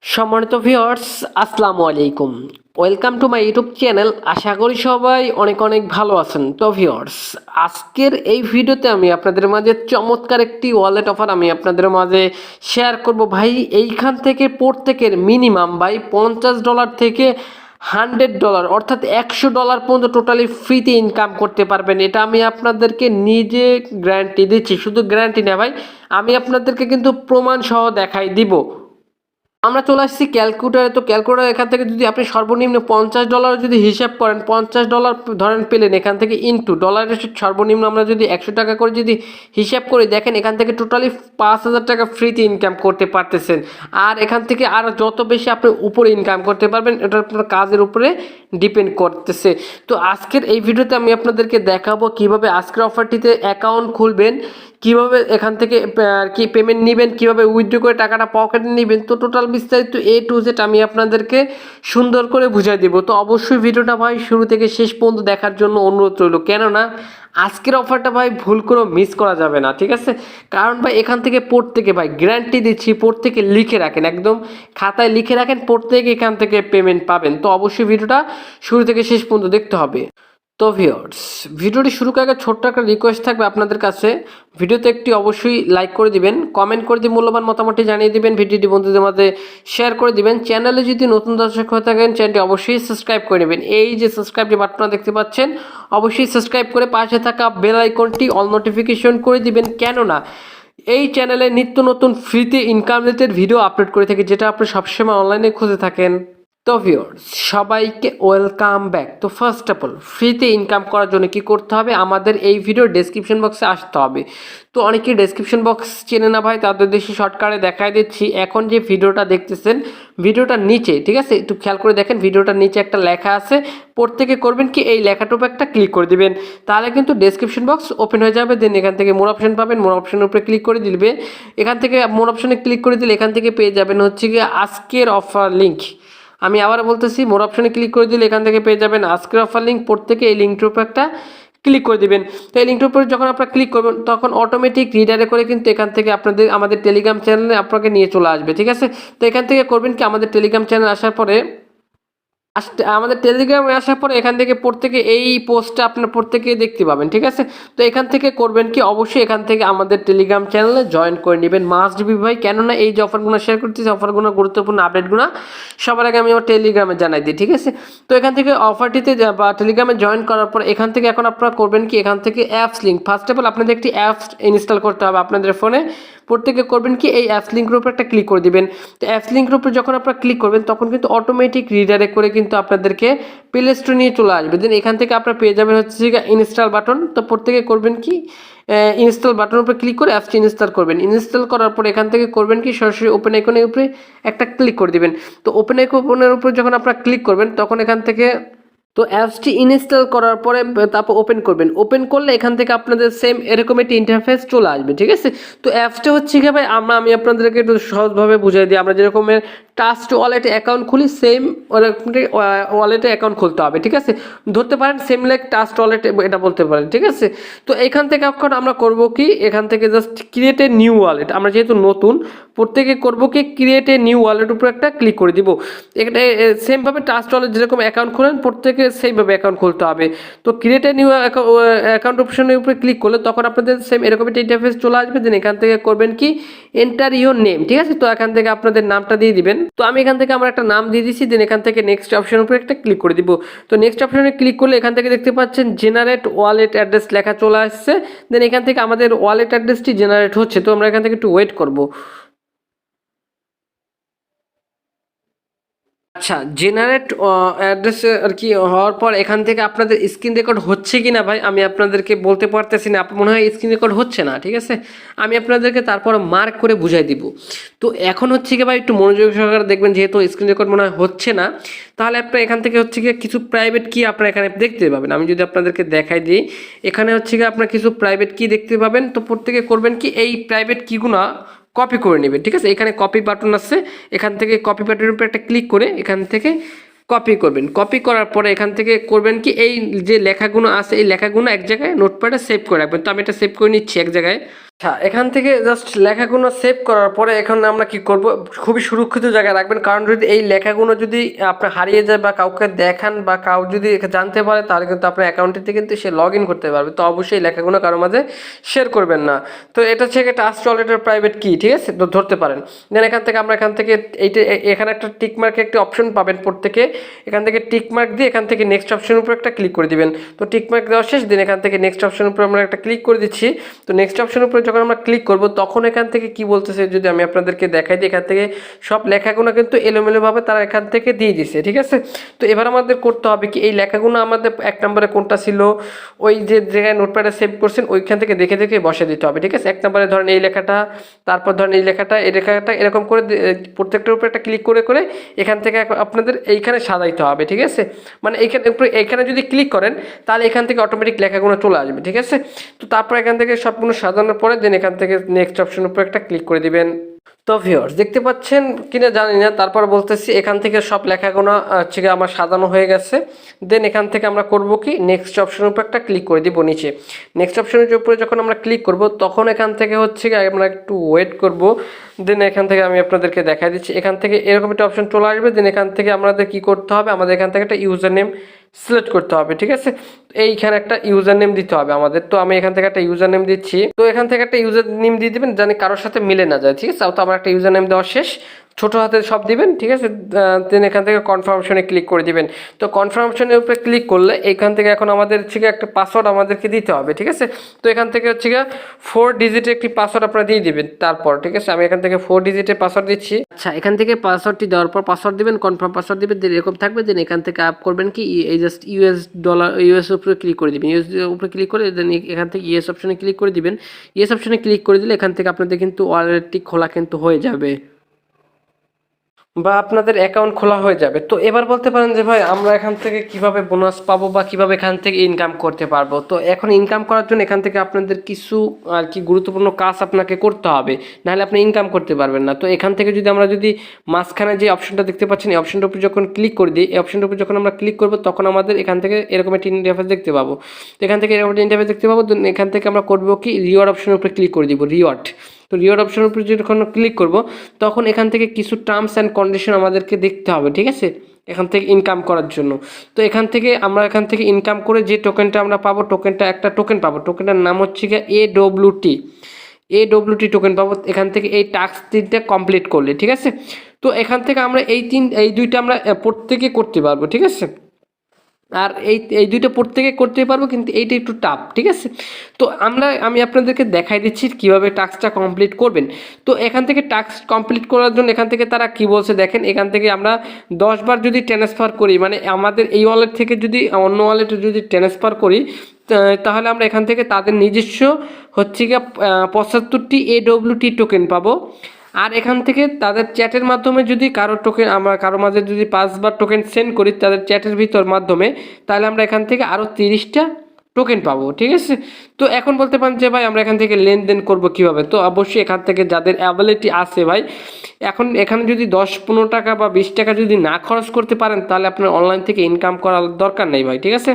সম্মানিত ভিউয়ার্স, আসসালামু আলাইকুম। Welcome to my YouTube channel. আশা করি সবাই অনেক অনেক ভালো আছেন। তো ভিউয়ার্স, আজকের এই ভিডিওতে আমি আপনাদের মাঝে চমৎকার একটি ওয়ালেট অফার আমি আপনাদের মাঝে শেয়ার করব। ভাই এইখান থেকে প্রত্যেকের মিনিমাম ভাই $50 থেকে $100 অর্থাৎ $100 পর্যন্ত টোটালি ফ্রিতে ইনকাম করতে পারবেন। এটা আমি আপনাদেরকে নিজে গ্যারান্টি দিচ্ছি। শুধু গ্যারান্টি না ভাই, আমি আপনাদেরকে কিন্তু প্রমাণ সহ দেখাই দিব। আমরা চলে আসছি ক্যালকুলেটারে। তো ক্যালকুলেটার এখান থেকে যদি আপনি সর্বনিম্ন $50 যদি হিসাব করেন, $50 ধরেন পেলেন, এখান থেকে ইনটু ডলারের সর্বনিম্ন আমরা যদি 100 টাকা করে যদি হিসাব করে দেখেন, এখান থেকে টোটালি 5,000 টাকা ফ্রিতে ইনকাম করতে পারতেছেন। আর এখান থেকে আর যত বেশি আপনি উপরে ইনকাম করতে পারবেন, এটা আপনার কাজের উপরে ডিপেন্ড করতেছে। তো আজকের এই ভিডিওতে আমি আপনাদেরকে দেখাবো কিভাবে আজকের অফারটিতে অ্যাকাউন্ট খুলবেন, কিভাবে এখান থেকে কি পেমেন্ট নেবেন, কিভাবে উইথড্র করে টাকাটা পকেটে নেবেন। তো টোটাল বিস্তারিত A to Z আমি আপনাদেরকে সুন্দর করে বুঝিয়ে দেব। তো অবশ্যই ভিডিওটা ভাই শুরু থেকে শেষ পর্যন্ত দেখার জন্য অনুরোধ রইল, কেননা আজকের অফারটা ভাই ভুল করে মিস করা যাবে না, ঠিক আছে? কারণ ভাই এখান থেকে প্রত্যেকে ভাই গ্যারান্টি দিচ্ছি, প্রত্যেকে লিখে রাখেন, একদম খাতায় লিখে রাখেন, প্রত্যেকে এখান থেকে পেমেন্ট পাবেন। তো অবশ্যই ভিডিওটা শুরু থেকে শেষ পর্যন্ত দেখতে হবে। তো ভিউয়ার্স, ভিডিওটি শুরু করার আগে ছোট্ট একটা রিকোয়েস্ট থাকবে আপনাদের কাছে। ভিডিওতে একটি অবশ্যই লাইক করে দিবেন, কমেন্ট করে দিয়ে মূল্যবান মতামতটি জানিয়ে দিবেন, ভিডিওটি বন্ধুদের মধ্যে শেয়ার করে দিবেন। চ্যানেলে যদি নতুন দর্শক হয়ে থাকেন, চ্যানেলটি অবশ্যই সাবস্ক্রাইব করে নেবেন। এই যে সাবস্ক্রাইব যে বাটনটা দেখতে পাচ্ছেন, অবশ্যই সাবস্ক্রাইব করে পাশে থাকা বেল আইকনটি অল নোটিফিকেশন করে দিবেন, কেননা এই চ্যানেলে নিত্য নতুন ফ্রিতে ইনকাম রিলেটেড ভিডিও আপলোড করে থাকি, যেটা আপনি সবসময় অনলাইনে খুঁজে থাকেন। তো ভিউয়ার্স, সবাইকে ওয়েলকাম ব্যাক। তো ফার্স্ট অফ অল, ফ্রিতে ইনকাম করার জন্য কি করতে হবে, আমাদের এই ভিডিওর ডেসক্রিপশন বক্সে আসতে হবে। তো অনেকেই ডেসক্রিপশন বক্স চেনে না ভাই, তাদের দেশে শর্টকাটে দেখাই দিচ্ছি। এখন যে ভিডিওটা দেখতেছেন, ভিডিওটার নিচে, ঠিক আছে, একটু খেয়াল করে দেখেন, ভিডিওটার নিচে একটা লেখা আছে। প্রত্যেকে করবেন কি, এই লেখাটার উপর একটা ক্লিক করে দিবেন, তাহলে কিন্তু ডেসক্রিপশন বক্স ওপেন হয়ে যাবে। দেন এখান থেকে মোর অপশন পাবেন, মোর অপশনের উপরে ক্লিক করে দিবে। এখান থেকে মোর অপশনে ক্লিক করে দিলে এখান থেকে পেয়ে যাবেন হচ্ছে গিয়ে আজকের অফার লিঙ্ক। আমি আবার বলতেছি, মোর অপশনে ক্লিক করে দিলে এখান থেকে পেয়ে যাবেন আজকের অফার লিঙ্ক। প্রত্যেকে এই লিঙ্কটার উপর একটা ক্লিক করে দিবেন। তো এই লিঙ্কটার উপরে যখন আপনারা ক্লিক করবেন, তখন অটোমেটিক রিডারে করে কিন্তু এখান থেকে আমাদের টেলিগ্রাম চ্যানেলে আপনাকে নিয়ে চলে আসবে, ঠিক আছে? তো এখান থেকে করবেন কি, আমাদের টেলিগ্রাম চ্যানেল আসার পরে আমাদের টেলিগ্রামে আসার পরে এখান থেকে প্রত্যেকে এই পোস্টটা আপনার প্রত্যেকেই দেখতে পাবেন, ঠিক আছে? তো এখান থেকে করবেন কি, অবশ্যই এখান থেকে আমাদের টেলিগ্রাম চ্যানেলে জয়েন করে নেবেন, মাস্ট বি ভাই। কেননা এই যে অফারগুলো শেয়ার করতেছি, অফারগুলো গুরুত্বপূর্ণ আপডেটগুলো সবার আগে আমি আমার টেলিগ্রামে জানাই দিই, ঠিক আছে? তো এখান থেকে অফারটিতে বা টেলিগ্রামে জয়েন করার পর এখান থেকে এখন আপনারা করবেন কি, এখান থেকে apps link, first of all আপনাদের একটি অ্যাপস ইনস্টল করতে হবে আপনাদের ফোনে। প্রত্যেকে করবেন কি, এই অ্যাপস লিঙ্কের উপর একটা ক্লিক করে দিবেন। তো অ্যাপস লিঙ্কের উপর যখন আপনারা ক্লিক করবেন, তখন কিন্তু অটোমেটিক রিডাইরেক্ট করে কিন্তু আপনাদেরকে প্লে স্টোর নিয়ে চলে আসবে। দেন এখান থেকে আপনারা পেয়ে যাবেন হচ্ছে ইনস্টল বাটন। তো প্রত্যেকে করবেন কি, ইনস্টল বাটনের উপরে ক্লিক করে অ্যাপসটি ইনস্টল করবেন। ইনস্টল করার পর এখান থেকে করবেন কি, সরাসরি ওপেন আইকনের উপরে একটা ক্লিক করে দিবেন। তো ওপেন আইকনের উপরে যখন আপনারা ক্লিক করবেন, তখন এখান থেকে তো অ্যাপসটি ইনস্টল করার পরে তারপর ওপেন করবেন। ওপেন করলে এখান থেকে আপনাদের সেম এরকম একটি ইন্টারফেস চলে আসবে, ঠিক আছে? তো অ্যাপসটা হচ্ছে কি ভাই, আমি আপনাদেরকে একটু সহজভাবে বুঝিয়ে দিই। আমরা যেরকমের ট্রাস্ট ওয়ালেটে অ্যাকাউন্ট খুলি, সেম ওয়ালেটে অ্যাকাউন্ট খুলতে হবে, ঠিক আছে? ধরতে পারেন সেম লাইক ট্রাস্ট ওয়ালেট, এটা বলতে পারেন, ঠিক আছে? তো এখান থেকে এখন আমরা করব কি, এখান থেকে just create a new wallet. আমরা যেহেতু নতুন, প্রত্যেকে করব কি, ক্রিয়েট এ নিউ ওয়ালেট উপর একটা ক্লিক করে দিব। এটা সেমভাবে ট্রাস্ট ওয়ালেট যেরকম অ্যাকাউন্ট খোলেন, প্রত্যেকে সেইভাবে অ্যাকাউন্ট খুলতে হবে। তো ক্রিয়েট এ নিউ অ্যাকাউন্ট অপশনের উপরে ক্লিক করলে তখন আপনাদের সেম এরকম একটা ইন্টারফেস চলে আসবে। দেন এখান থেকে করবেন কি, এন্টার ইউর নেম, ঠিক আছে? তো এখান থেকে আপনাদের নামটা দিয়ে দিবেন। তো আমি এখান থেকে আমার একটা নাম দিয়ে দিচ্ছি। দেন এখান থেকে নেক্সট অপশনের উপরে একটা ক্লিক করে দিব। তো নেক্সট অপশনে ক্লিক করলে এখান থেকে দেখতে পাচ্ছেন জেনারেট ওয়ালেট অ্যাড্রেস লেখা চলে আসছে। দেন এখান থেকে আমাদের ওয়ালেট অ্যাড্রেসটি জেনারেট হচ্ছে। তো আমরা এখান থেকে একটু ওয়েট করব। আচ্ছা, জেনারেট অ্যাড্রেস আর কি হওয়ার পর এখান থেকে আপনাদের স্ক্রিন রেকর্ড হচ্ছে কি না ভাই, আমি আপনাদেরকে বলতে পারতেছি না। মনে হয় স্ক্রিন রেকর্ড হচ্ছে না, ঠিক আছে? আমি আপনাদেরকে তারপর মার্ক করে বুঝাই দিব। তো এখন হচ্ছে কি ভাই, একটু মনোযোগ সহকারে দেখবেন, যেহেতু স্ক্রিন রেকর্ড মনে হয় হচ্ছে না, তাহলে আপনার এখান থেকে হচ্ছে গিয়ে কিছু প্রাইভেট কি আপনারা এখানে দেখতে পাবেন। আমি যদি আপনাদেরকে দেখাই দিই, এখানে হচ্ছে গিয়ে আপনার কিছু প্রাইভেট কি দেখতে পাবেন। তো প্রত্যেকে করবেন কি, এই প্রাইভেট কিগুলো কপি করে নেবেন, ঠিক আছে? এখানে কপি বাটন আছে, এখান থেকে কপি বাটনের উপর একটা ক্লিক করে এখান থেকে কপি করবেন। কপি করার পরে এখান থেকে করবেন কি, এই যে লেখাগুলো আছে, এই লেখাগুলো এক জায়গায় নোটপ্যাডে সেভ করে রাখবেন। তো আমি এটা সেভ করে নিচ্ছি এক জায়গায়। আচ্ছা, এখান থেকে জাস্ট লেখাগুলো সেভ করার পরে এখন আমরা কি করব, খুবই সুরক্ষিত জায়গায় রাখবেন। কারণ যদি এই লেখাগুলো যদি আপনার হারিয়ে যায় বা কাউকে দেখান বা কাউ যদি জানতে পারে, তাহলে কিন্তু আপনার অ্যাকাউন্টটিতে কিন্তু সে লগ ইন করতে পারবে। তো অবশ্যই লেখাগুলো কারোর মাঝে শেয়ার করবেন না। তো এটা হচ্ছে ট্রাস্ট ওয়ালেটের প্রাইভেট কি, ঠিক আছে, তো ধরতে পারেন। দেন এখান থেকে আমরা এখান থেকে এইটা এখানে একটা টিক মার্কের একটি অপশন পাবেন প্রত্যেকে। এখান থেকে টিক মার্ক দিয়ে এখান থেকে নেক্সট অপশনের উপর একটা ক্লিক করে দিবেন। তো টিক মার্ক দেওয়া শেষ, দিন এখান থেকে নেক্সট অপশনের উপর আমরা একটা ক্লিক করে দিচ্ছি। তো নেক্সট অপশনের উপরে যখন আমরা ক্লিক করব, তখন এখান থেকে কি বলতেছে যদি আমি আপনাদেরকে দেখাই দিই, এখান থেকে সব লেখাগুলো কিন্তু এলোমেলোভাবে তারা এখান থেকে দিয়ে দিচ্ছে, ঠিক আছে। তো এবার আমাদের করতে হবে কি, এই লেখাগুলো আমাদের এক নম্বরে কোনটা ছিল, ওই যে জায়গায় নোটপ্যাডে সেভ করছেন ওইখান থেকে দেখে দেখে বসে দিতে হবে, ঠিক আছে। এক নম্বরে ধরেন এই লেখাটা, তারপর ধরেন এই লেখাটা, এই লেখাটা, এরকম করে প্রত্যেকটার উপরে একটা ক্লিক করে করে এখান থেকে আপনাদের এইখানে সাজাইতে হবে, ঠিক আছে। মানে এইখানে যদি ক্লিক করেন তাহলে এখান থেকে অটোমেটিক লেখাগুলো চলে আসবে, ঠিক আছে। তো তারপর এখান থেকে সবগুলো সাজানোর পরে দেন এখান থেকে নেক্সট অপশনের উপর একটা ক্লিক করে দিবেন। তো ভিউয়ার্স দেখতে পাচ্ছেন কিনা জানি না, তারপর বলতেছি এখান থেকে সব লেখাগুলো হচ্ছে আমার সাজানো হয়ে গেছে। দেন এখান থেকে আমরা করব কি, নেক্সট অপশনের উপর একটা ক্লিক করে দিব নিচে। নেক্সট অপশনের উপরে যখন আমরা ক্লিক করব, তখন এখান থেকে হচ্ছে আমরা একটু ওয়েট করব। দেন এখান থেকে আমি আপনাদেরকে দেখাই দিচ্ছি, এখান থেকে এরকম একটা অপশন চলে আসবে। দেন এখান থেকে আমাদের কি করতে হবে, আমাদের এখান থেকে একটা ইউজার নেম সিলেক্ট করতে হবে, ঠিক আছে। এইখানে একটা ইউজার নেম দিতে হবে আমাদের। তো আমি এখান থেকে একটা ইউজার নেম দিচ্ছি। তো এখান থেকে একটা ইউজার নেম দিয়ে দিবেন জানি কারোর সাথে মিলে না যায়, ঠিক আছে। তো আমার একটা ইউজার নেম দেওয়া শেষ, ছোটো হাতে সব দিবেন, ঠিক আছে। দেন এখান থেকে কনফার্মেশনে ক্লিক করে দিবেন। তো কনফার্মেশনের উপরে ক্লিক করলে এখান থেকে এখন আমাদের হচ্ছে একটা পাসওয়ার্ড আমাদেরকে দিতে হবে, ঠিক আছে। তো এখান থেকে হচ্ছে 4 ডিজিটের একটি পাসওয়ার্ড আপনারা দিয়ে দিবেন তারপর, ঠিক আছে। আমি এখান থেকে 4 ডিজিটের পাসওয়ার্ড দিচ্ছি। আচ্ছা, এখান থেকে পাসওয়ার্ডটি দেওয়ার পর পাসওয়ার্ড দিবেন, কনফার্ম পাসওয়ার্ড দিবেন, দেন এরকম থাকবে। দেন এখান থেকে আপ করবেন কি, এই জাস্ট ইউএস উপরে ক্লিক করে দিবেন। ইউএস উপরে ক্লিক করে দেন এখান থেকে ইয়েস অপশনে ক্লিক করে দিবেন। ইয়েস অপশনে ক্লিক করে দিলে এখান থেকে আপনাদের কিন্তু ওয়ালেটটি খোলা কিন্তু হয়ে যাবে বা আপনাদের অ্যাকাউন্ট খোলা হয়ে যাবে। তো এবার বলতে পারেন যে ভাই আমরা এখান থেকে কিভাবে বোনাস পাবো বা কিভাবে এখান থেকে ইনকাম করতে পারবো। তো এখন ইনকাম করার জন্য এখান থেকে আপনাদের কিছু আর কি গুরুত্বপূর্ণ কাজ আপনাকে করতে হবে, নাহলে আপনি ইনকাম করতে পারবেন না। তো এখান থেকে আমরা যদি মাঝখানে যে অপশনটা দেখতে পাচ্ছেন, এই অপশনটার উপর যখন ক্লিক করে দিই, এই অপশনটার উপর যখন আমরা ক্লিক করবো, তখন আমাদের এখান থেকে এরকম একটা ইন্টারফেস দেখতে পাবো। তো এখান থেকে এরকম একটা ইন্টারফেস দেখতে পাবো। এখান থেকে আমরা করবো কি, রিওয়ার্ড অপশনের উপরে ক্লিক করে দিব, রিওয়ার্ড। তো রিওয়ার্ড অপশনের উপরে যখন ক্লিক করব, তখন এখান থেকে কিছু টার্মস অ্যান্ড কন্ডিশন আমাদেরকে দেখতে হবে, ঠিক আছে, এখান থেকে ইনকাম করার জন্য। তো এখান থেকে আমরা ইনকাম করে যে টোকেনটা আমরা পাবো, একটা টোকেন পাবো, টোকেনটার নাম হচ্ছে AWT টোকেন পাবো এখান থেকে এই টাস্ক 3টা কমপ্লিট করলে, ঠিক আছে। তো এখান থেকে আমরা এই দুইটা আমরা প্রত্যেকে করতে পারবো, ঠিক আছে। আর এই দুইটা প্রত্যেকে করতে পারবো, কিন্তু এইটা একটু টাফ, ঠিক আছে। তো আমি আপনাদেরকে দেখাই দিচ্ছি কীভাবে টাস্কটা কমপ্লিট করবেন। তো এখান থেকে টাস্ক কমপ্লিট করার জন্য এখান থেকে তারা কি বলছে দেখেন, এখান থেকে আমরা 10 বার যদি ট্রান্সফার করি, মানে আমাদের এই ওয়ালেট থেকে যদি অন্য ওয়ালেটে যদি ট্রান্সফার করি, তাহলে আমরা এখান থেকে তাদের নিজস্ব হচ্ছে 75টি AWT টোকেন পাবো। আর এখান থেকে তাদের চ্যাটের মাধ্যমে যদি কারো মাঝে যদি 5 বার টোকেন সেন্ড করি তাদের চ্যাটের ভিতর মাধ্যমে, তাহলে আমরা এখান থেকে আরও 30টা টোকেন পাবো, ঠিক আছে। তো এখন বলতে পারেন যে ভাই আমরা এখান থেকে লেনদেন করব কিভাবে। তো অবশ্যই এখান থেকে যাদের অ্যাবিলিটি আছে ভাই, এখানে যদি 10-15 টাকা বা 20 টাকা যদি না খরচ করতে পারেন, তাহলে আপনার অনলাইন থেকে ইনকাম করার দরকার নেই ভাই, ঠিক আছে।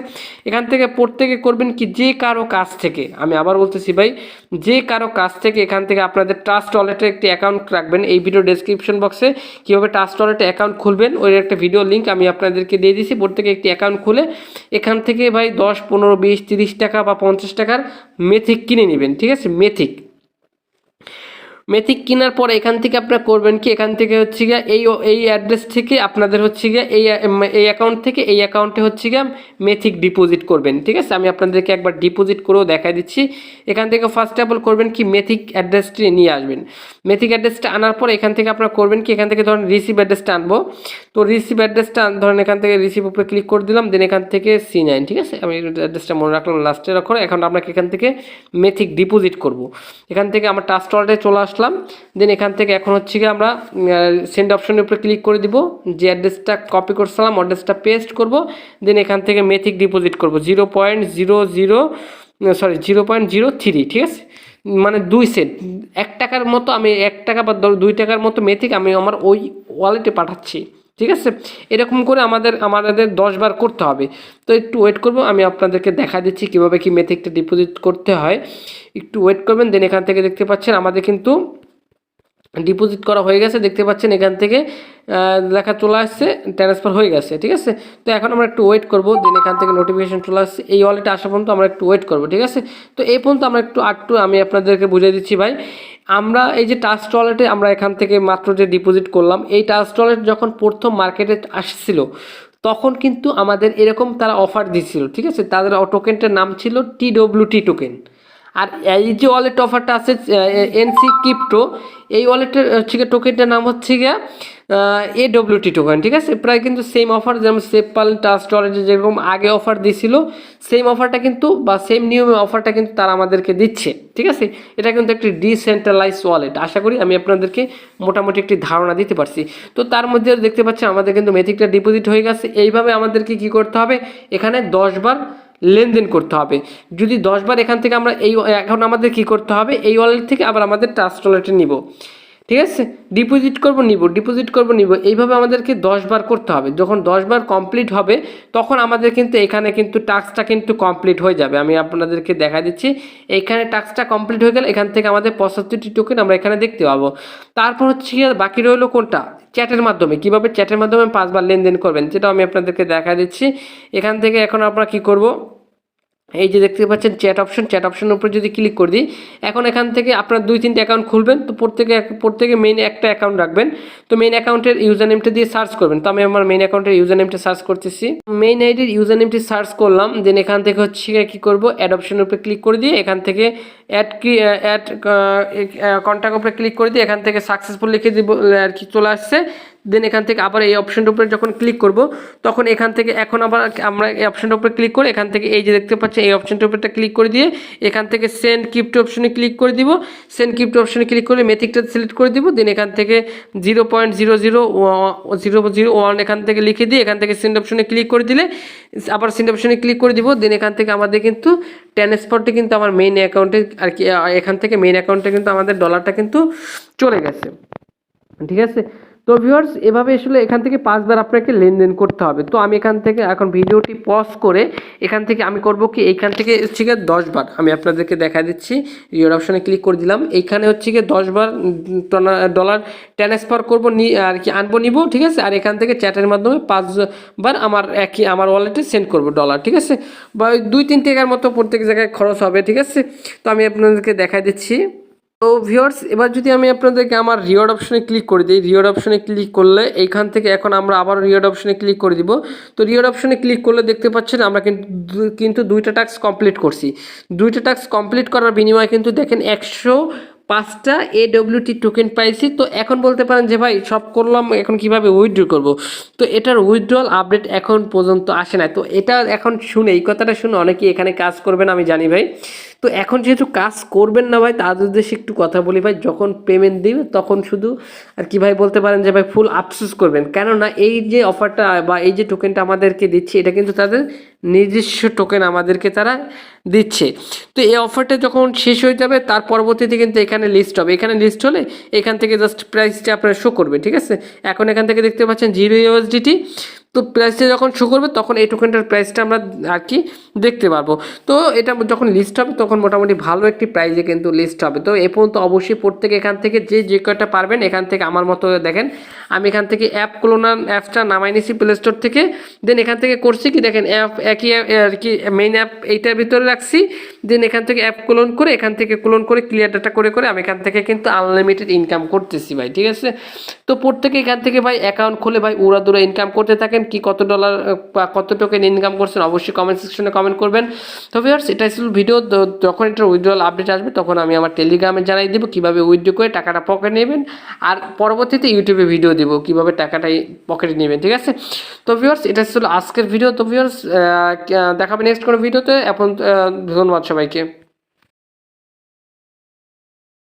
এখান থেকে প্রত্যেকে করবেন কি, যে কারো কাছ থেকে, আমি আবার বলতেছি ভাই, যে কারো কাছ থেকে এখান থেকে আপনাদের ট্রাস্ট ওয়ালেটে একটি অ্যাকাউন্ট রাখবেন। এই ভিডিও ডেসক্রিপশন বক্সে কীভাবে ট্রাস্ট ওয়ালেটে অ্যাকাউন্ট খুলবেন ওই একটা ভিডিও লিঙ্ক আমি আপনাদেরকে দিয়ে দিয়েছি। প্রত্যেকে একটি অ্যাকাউন্ট খুলে এখান থেকে ভাই 10, 15, 20, 30 টাকা বা 50 টাকার মেথিক কিনে নেবেন, ঠিক আছে। মেথিক কেনার পরে এখান থেকে আপনারা করবেন কি, এখান থেকে হচ্ছে এই অ্যাড্রেস থেকে আপনাদের হচ্ছে এই অ্যাকাউন্ট থেকে এই অ্যাকাউন্টে হচ্ছে মেথিক ডিপোজিট করবেন, ঠিক আছে। আমি আপনাদেরকে একবার ডিপোজিট করেও দেখাই দিচ্ছি। এখান থেকে ফার্স্ট অফ অল করবেন কি, মেথিক অ্যাড্রেসটি নিয়ে আসবেন। মেথিক অ্যাড্রেসটা আনার পর এখান থেকে আপনারা করবেন কি, এখান থেকে ধরেন রিসিভ অ্যাড্রেসটা আনবো। তো রিসিভ অ্যাড্রেসটা ধরেন এখান থেকে রিসিভ উপরে ক্লিক করে দিলাম। দেন এখান থেকে C9, ঠিক আছে, আমি অ্যাড্রেসটা মনে রাখলাম লাস্টে রাখো। এখন আপনাকে এখান থেকে মেথিক ডিপোজিট করব। এখান থেকে আমার ট্রাস্ট ওয়ালেটে চলে আসলাম। দেন এখান থেকে এখন হচ্ছে আমরা সেন্ড অপশনের উপরে ক্লিক করে দিব। যে অ্যাড্রেসটা কপি করছিলাম অ্যাড্রেসটা পেস্ট করব। দেন এখান থেকে মেথিক ডিপোজিট করব 0.03, ঠিক আছে, মানে 2 সেন্ট, 1 টাকার মতো। আমি 1 টাকা বা 2 টাকার মতো মেথিক আমি আমার ওই ওয়ালেটে পাঠাচ্ছি, ঠিক আছে, এরকম করে আমাদের 10 বার করতে হবে। তো একটু ওয়েট করব, আমি আপনাদেরকে দেখা দিচ্ছি কীভাবে কি মেথিকটা ডিপোজিট করতে হয়। একটু ওয়েট করবেন। দেন এখান থেকে দেখতে পাচ্ছেন আমাদের কিন্তু ডিপোজিট করা হয়ে গেছে, দেখতে পাচ্ছেন এখান থেকে লেখা চলে আসছে ট্রান্সফার হয়ে গেছে। ঠিক আছে, তো এখন আমরা একটু ওয়েট করব। দেন এখান থেকে নোটিফিকেশন চলে আসছে, এই ওয়ালেটে আসা পর্যন্ত আমরা একটু ওয়েট করব। ঠিক আছে, তো এই পর্যন্ত আমরা একটু আমি আপনাদেরকে বুঝিয়ে দিচ্ছি ভাই। আমরা এই যে ট্রাস্ট ওয়ালেটে আমরা এখান থেকে মাত্র যে ডিপোজিট করলাম, এই ট্রাস্ট ওয়ালেট যখন প্রথম মার্কেটে আসছিল তখন কিন্তু আমাদের এরকম তারা অফার দিচ্ছিল। ঠিক আছে, তাদের টোকেনটার নাম ছিল TWT টোকেন। আর এই যে ওয়ালেট অফারটা আছে এনক্রিপ্টো, এই ওয়ালেটের হচ্ছে গিয়ে টোকেনটার নাম হচ্ছে গিয়া AWT টোকেন। ঠিক আছে, প্রায় কিন্তু সেম অফার, যেমন সেফপাল ট্রাস্ট ওয়ালেটে যেরকম আগে অফার দিছিল সেম অফারটা কিন্তু বা সেম নিয়মে অফারটা কিন্তু তারা আমাদেরকে দিচ্ছে। ঠিক আছে, এটা কিন্তু একটি ডিসেন্ট্রালাইজ ওয়ালেট। আশা করি আমি আপনাদেরকে মোটামুটি একটি ধারণা দিতে পারছি। তো তার মধ্যে দেখতে পাচ্ছি আমাদের কিন্তু মেথিকটা ডিপোজিট হয়ে গেছে। এইভাবে আমাদেরকে কি করতে হবে, এখানে 10 বার লেনদেন করতে হবে। যদি 10 বার এখান থেকে আমরা এখন আমাদের কি করতে হবে, এই ওয়ালেট থেকে আবার আমাদের ট্রাস্ট ওয়ালেটে নিব। ঠিক আছে, ডিপোজিট করব নিব, এইভাবে আমাদেরকে 10 বার করতে হবে। যখন 10 বার কমপ্লিট হবে তখন আমাদের কিন্তু এখানে কিন্তু টাস্কটা কিন্তু কমপ্লিট হয়ে যাবে। আমি আপনাদেরকে দেখা দিচ্ছি, এইখানে টাস্কটা কমপ্লিট হয়ে গেলে এখান থেকে আমাদের 75টি টোকেন আমরা এখানে দেখতে পাবো। তারপর হচ্ছে বাকি রইলো কোনটা, চ্যাটের মাধ্যমে। কীভাবে চ্যাটের মাধ্যমে 5 বার লেনদেন করবেন যেটা আমি আপনাদেরকে দেখা দিচ্ছি। এখান থেকে এখন আমরা কি করব, এই যে দেখতে পাচ্ছেন চ্যাট অপশনের উপরে যদি ক্লিক করে দিই, এখন এখান থেকে আপনার 2-3টা অ্যাকাউন্ট খুলবেন। তো প্রত্যেকে মেইন একটা অ্যাকাউন্ট রাখবেন। তো মেইন অ্যাকাউন্টের ইউজার নেমটা দিয়ে সার্চ করবেন। তো আমি আমার মেইন অ্যাকাউন্টের ইউজার নেমটা সার্চ করতেছি, মেইন আইডির ইউজার নেমটি সার্চ করলাম। দেন এখান থেকে হচ্ছে কী করবো, অ্যাড অপশনের উপরে ক্লিক করে দিয়ে এখান থেকে অ্যাড কন্ট্যাক্ট উপরে ক্লিক করে দিয়ে এখান থেকে সাকসেসফুল লিখে দিব আর কি চলে আসছে। দেন এখান থেকে আবার এই অপশনটার উপরে যখন ক্লিক করব তখন এখান থেকে এখন আবার আমরা এই অপশনটার উপরে ক্লিক করে এখান থেকে এই যে দেখতে পাচ্ছেন এই অপশনটার উপরে ক্লিক করে দিয়ে এখান থেকে সেন্ড ক্রিপ্টো অপশনে ক্লিক করে দিব। সেন্ড ক্রিপ্টো অপশনে ক্লিক করে মেথিকটা সিলেক্ট করে দিব। দেন এখান থেকে 0.00001 এখান থেকে লিখে দিয়ে এখান থেকে সেন্ড অপশনে ক্লিক করে দিলে আবার সেন্ড অপশনে ক্লিক করে দিব। দেন এখান থেকে আমাদের কিন্তু ট্রান্সফারটি কিন্তু আমার মেইন অ্যাকাউন্টে আর কি, এখান থেকে মেইন অ্যাকাউন্টে কিন্তু আমাদের ডলারটা কিন্তু চলে গেছে। ঠিক আছে, তো ভিউয়ার্স এভাবে আসলে এখান থেকে 5 বার আপনাকে লেনদেন করতে হবে। তো আমি এখান থেকে এখন ভিডিওটি পজ করে এখান থেকে আমি করব কি, এইখান থেকে হচ্ছে গিয়ে 10 বার আমি আপনাদেরকে দেখা দিচ্ছি। রিওয়ার্ড অপশনে ক্লিক করে দিলাম, এইখানে হচ্ছে গিয়ে 10 বার ডলার ট্রান্সফার করবো আর কি নিব। ঠিক আছে, আর এখান থেকে চ্যাটের মাধ্যমে 5 বার আমার ওয়ালেটে সেন্ড করব ডলার। ঠিক আছে, বা 2-3 টাকার মতো প্রত্যেক জায়গায় খরচ হবে। ঠিক আছে, তো আমি আপনাদেরকে দেখা দিচ্ছি। তো ভিউয়ার্স এবার যদি আমি আপনাদেরকে আমার রিওয়ার্ড অপশনে ক্লিক করে দিই, রিওয়ার্ড অপশনে ক্লিক করলে এইখান থেকে এখন আমরা আবার রিওয়ার্ড অপশনে ক্লিক করে দিব। তো রিওয়ার্ড অপশনে ক্লিক করলে দেখতে পাচ্ছেন আমরা কিন্তু 2টা টাস্ক কমপ্লিট করছি। 2টা টাস্ক কমপ্লিট করার বিনিময়ে কিন্তু দেখেন 105টা AWT টোকেন পাইছি। তো এখন বলতে পারেন যে ভাই সব করলাম, এখন কিভাবে উইথড্র করব। তো এটার উইথড্রল আপডেট এখন পর্যন্ত আসে না। তো এটা এখন শুনে, এই কথাটা শুনে অনেকেই এখানে কাজ করবেন আমি জানি ভাই। তো এখন যেহেতু কাজ করবেন না ভাই, তাদের উদ্দেশ্যে একটু কথা বলি ভাই, যখন পেমেন্ট দিবে তখন শুধু আর কি ভাই বলতে পারেন যে ভাই ফুল আফসোস করবেন। কেননা এই যে অফারটা বা এই যে টোকেনটা আমাদেরকে দিচ্ছে এটা কিন্তু তাদের নিজস্ব টোকেন আমাদেরকে তারা দিচ্ছে। তো এই অফারটা যখন শেষ হয়ে যাবে তার পরবর্তীতে কিন্তু এখানে লিস্ট হবে। এখানে লিস্ট হলে এখান থেকে জাস্ট প্রাইসটা আপনার শো করবে। ঠিক আছে, এখন এখান থেকে দেখতে পাচ্ছেন 0 USDT। তো প্রাইসটা যখন শো করবে তখন এই টোকেনটার প্রাইসটা আমরা আর কি দেখতে পারবো। তো এটা যখন লিস্ট হবে তখন মোটামুটি ভালো একটি প্রাইসে কিন্তু লিস্ট হবে। তো এ পর্যন্ত অবশ্যই প্রত্যেকে এখান থেকে যে কয়টা পারবেন এখান থেকে আমার মতো দেখেন, আমি এখান থেকে অ্যাপসটা নামাই নিয়েছি প্লে স্টোর থেকে। দেন এখান থেকে করছি কি দেখেন, একই আর কি মেইন অ্যাপ এইটার ভিতরে রাখছি। দেন এখান থেকে অ্যাপ ক্লোন করে ক্লিয়ার ডাটা করে আমি এখান থেকে কিন্তু আনলিমিটেড ইনকাম করতেছি ভাই। ঠিক আছে, তো প্রত্যেকে এখান থেকে ভাই অ্যাকাউন্ট খুলে ভাই উড়াদুরা ইনকাম করতে থাকেন। কি কত ডলার বা কত টোকেন ইনকাম করছেন অবশ্যই কমেন্ট সেকশনে কমেন্ট করবেন। তো ভিউয়ার্স এটাই ছিল ভিডিও। যখন এটার উইথড্রল আপডেট আসবে তখন আমি আমার টেলিগ্রামে জানাই দেবো কীভাবে উইথড্র করে টাকাটা পকেটে নেবেন, আর পরবর্তীতে ইউটিউবে ভিডিও দেবো কীভাবে টাকাটা পকেটে নেবেন। ঠিক আছে, তো ভিউয়ার্স এটা ছিল আজকের ভিডিও। তো ভিউয়ার্স দেখাবে নেক্সট কোনো ভিডিওতে। এখন ধন্যবাদ সবাইকে।